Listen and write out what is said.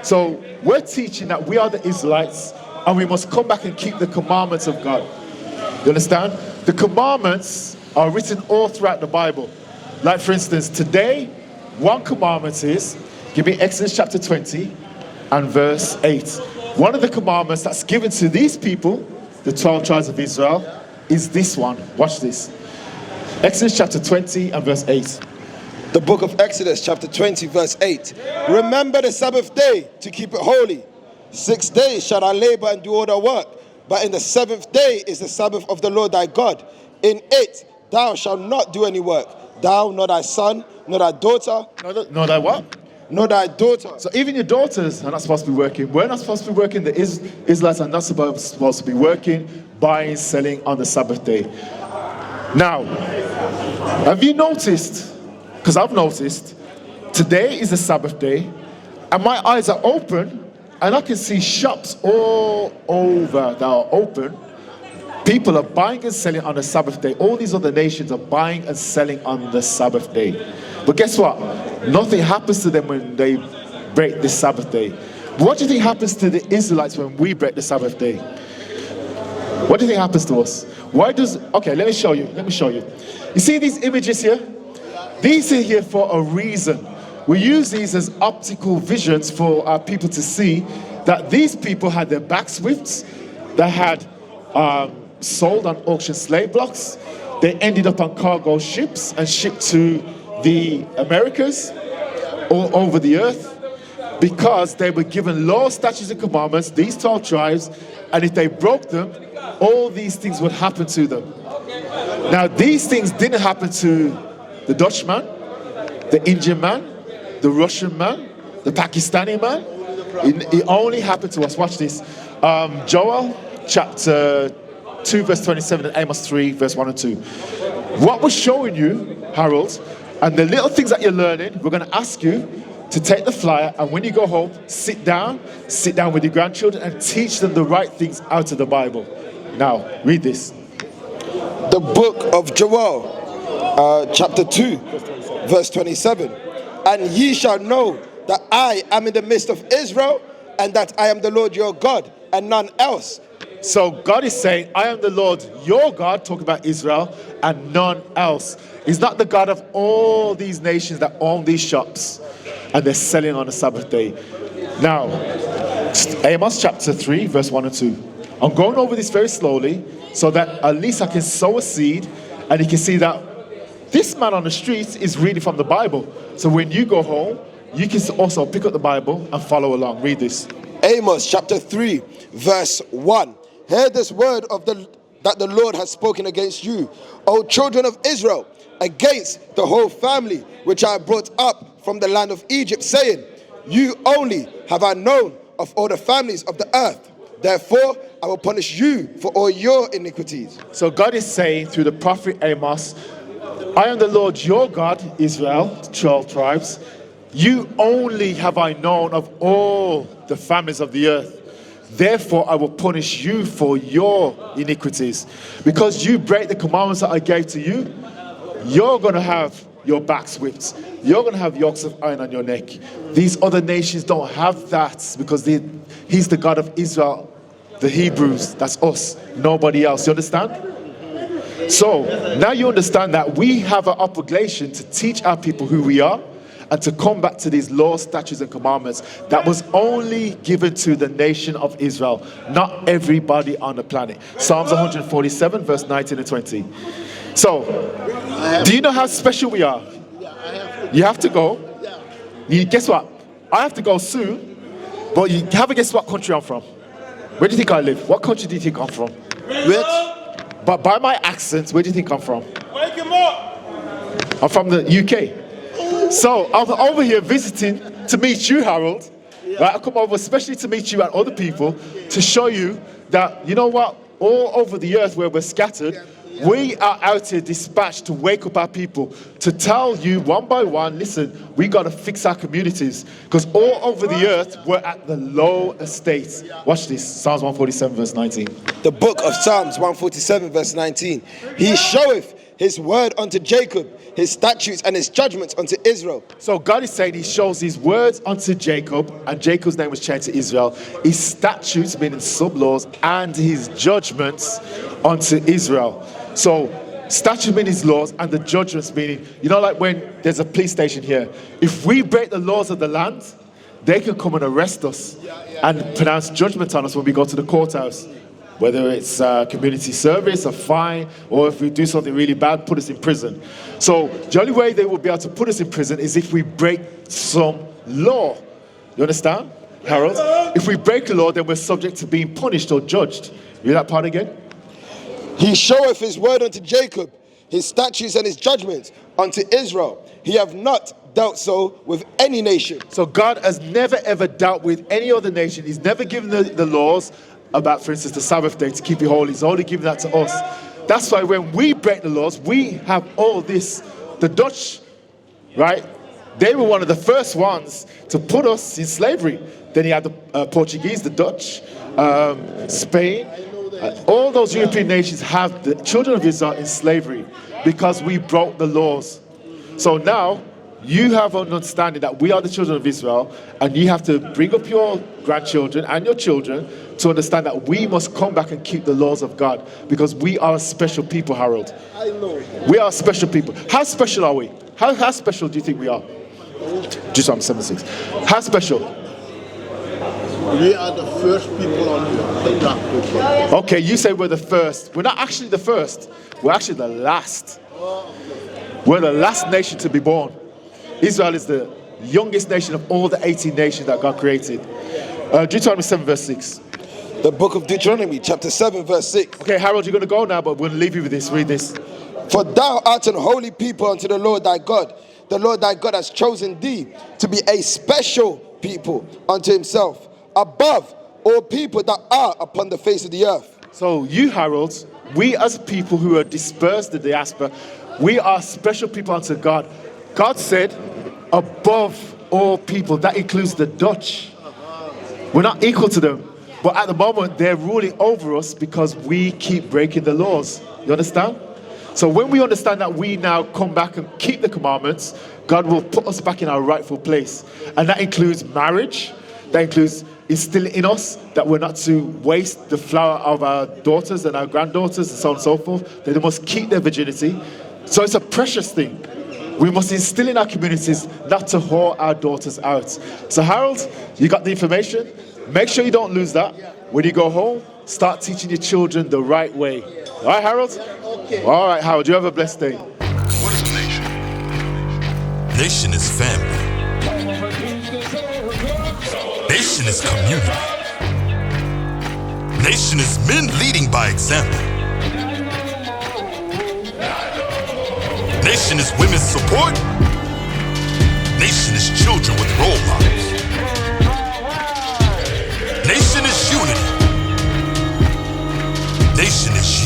So we're teaching that we are the Israelites and we must come back and keep the commandments of God. You understand? The commandments are written all throughout the Bible. Like for instance, today, one commandment is, give me Exodus chapter 20 and verse 8. One of the commandments that's given to these people, the 12 tribes of Israel, is this one. Watch this. Exodus chapter 20 and verse 8. The book of Exodus chapter 20 verse 8. Remember the Sabbath day to keep it holy. 6 days shall I labor and do all the work, but in the 7th day is the Sabbath of the Lord thy God. In it thou shalt not do any work, thou, nor thy son, nor thy daughter. Nor thy what? Nor thy daughter. So even your daughters are not supposed to be working. We're not supposed to be working. The Israelites are not supposed to be working, buying, selling on the Sabbath day. Now, have you noticed, because I've noticed, today is the Sabbath day, and my eyes are open, and I can see shops all over that are open. People are buying and selling on the Sabbath day. All these other nations are buying and selling on the Sabbath day. But guess what? Nothing happens to them when they break the Sabbath day. What do you think happens to the Israelites when we break the Sabbath day? What do you think happens to us? Okay, let me show you. You see these images here? These are here for a reason. We use these as optical visions for our people to see that these people had their backs whipped, they had sold on auction slave blocks, they ended up on cargo ships and shipped to the Americas, all over the earth, because they were given laws, statutes, and commandments, these 12 tribes, and if they broke them, all these things would happen to them. Now, these things didn't happen to the Dutchman, the Indian man, the Russian man, the Pakistani man. It only happened to us. Watch this. Joel chapter 2 verse 27 and Amos 3 verse 1 and 2. What we're showing you, Harold, and the little things that you're learning, we're going to ask you to take the flyer, and when you go home, sit down with your grandchildren and teach them the right things out of the Bible. Now, read this. The book of Joel, chapter 2, verse 27. And ye shall know that I am in the midst of Israel, and that I am the Lord your God, and none else. So God is saying, I am the Lord your God, talking about Israel, and none else. He's not the God of all these nations that own these shops and they're selling on the Sabbath day. Now, Amos chapter 3, verse 1 and 2. I'm going over this very slowly so that at least I can sow a seed and you can see that this man on the streets is reading from the Bible. So when you go home, you can also pick up the Bible and follow along. Read this. Amos chapter 3, verse 1. Hear this word that the Lord has spoken against you, O children of Israel, against the whole family which I brought up from the land of Egypt, saying, you only have I known of all the families of the earth. Therefore, I will punish you for all your iniquities. So God is saying through the prophet Amos, I am the Lord your God, Israel, 12 tribes. You only have I known of all the families of the earth. Therefore, I will punish you for your iniquities. Because you break the commandments that I gave to you, you're going to have your backs whipped. You're going to have yokes of iron on your neck. These other nations don't have that because he's the God of Israel, the Hebrews. That's us, nobody else. You understand? So now you understand that we have an obligation to teach our people who we are and to come back to these laws, statutes, and commandments that was only given to the nation of Israel, not everybody on the planet. Psalms 147, verse 19 and 20. So, do you know how special we are? You have to go. Guess what? I have to go soon, but you haven't guessed what country I'm from. Where do you think I live? What country do you think I'm from? Which? But by my accent, where do you think I'm from? Wake him up! I'm from the UK. So I'm over here visiting to meet you, Harold. Right? I come over especially to meet you and other people to show you that, you know what, all over the earth where we're scattered, we are out here dispatched to wake up our people, to tell you one by one, listen, we got to fix our communities. Because all over the earth, we're at the low estate. Watch this, Psalms 147, verse 19. The book of Psalms 147, verse 19. He showeth his word unto Jacob, his statutes and his judgments unto Israel. So God is saying he shows his words unto Jacob, and Jacob's name was changed to Israel, his statutes, meaning sub-laws, and his judgments unto Israel. So statutes mean his laws, and the judgments meaning, you know, like when there's a police station here, if we break the laws of the land, they can come and arrest us and pronounce judgment on us when we go to the courthouse. Whether it's community service, a fine, or if we do something really bad, put us in prison. So the only way they will be able to put us in prison is if we break some law. You understand, Harold? If we break the law, then we're subject to being punished or judged. Read that part again. He showeth his word unto Jacob, his statutes and his judgments unto Israel. He have not dealt so with any nation. So God has never ever dealt with any other nation. He's never given the laws about, for instance, the Sabbath day to keep it holy. He's only given that to us. That's why when we break the laws, we have all this. The Dutch, right? They were one of the first ones to put us in slavery. Then you had the Portuguese, the Dutch, Spain. All those European nations have the children of Israel in slavery because we broke the laws. So now you have an understanding that we are the children of Israel, and you have to bring up your grandchildren and your children to understand that we must come back and keep the laws of God, because we are a special people, Harold. I know. We are special people. How special are we? How special do you think we are? Deuteronomy 7:6. How special? We are the first people on the Okay, you say we're the first. We're not actually the first. We're actually the last. We're the last nation to be born. Israel is the youngest nation of all the 18 nations that God created. Deuteronomy 7:6. The book of Deuteronomy, chapter 7, verse 6. Okay, Harold, you're going to go now, but we're going to leave you with this. Read this. For thou art an holy people unto the Lord thy God. The Lord thy God has chosen thee to be a special people unto himself, above all people that are upon the face of the earth. So you, Harold, we as people who are dispersed in the diaspora, we are special people unto God. God said, above all people. That includes the Dutch. We're not equal to them. But at the moment, they're ruling over us because we keep breaking the laws. You understand? So when we understand that we now come back and keep the commandments, God will put us back in our rightful place. And that includes marriage. That includes instilling in us that we're not to waste the flower of our daughters and our granddaughters and so on and so forth. They must keep their virginity. So it's a precious thing. We must instill in our communities not to whore our daughters out. So Harold, you got the information. Make sure you don't lose that. When you go home, start teaching your children the right way. All right, Harold? Okay. All right, Harold, you have a blessed day. What is a nation? Nation is family. Nation is community. Nation is men leading by example. Nation is women's support. Nation is children with role models. Nation is unity. Nation is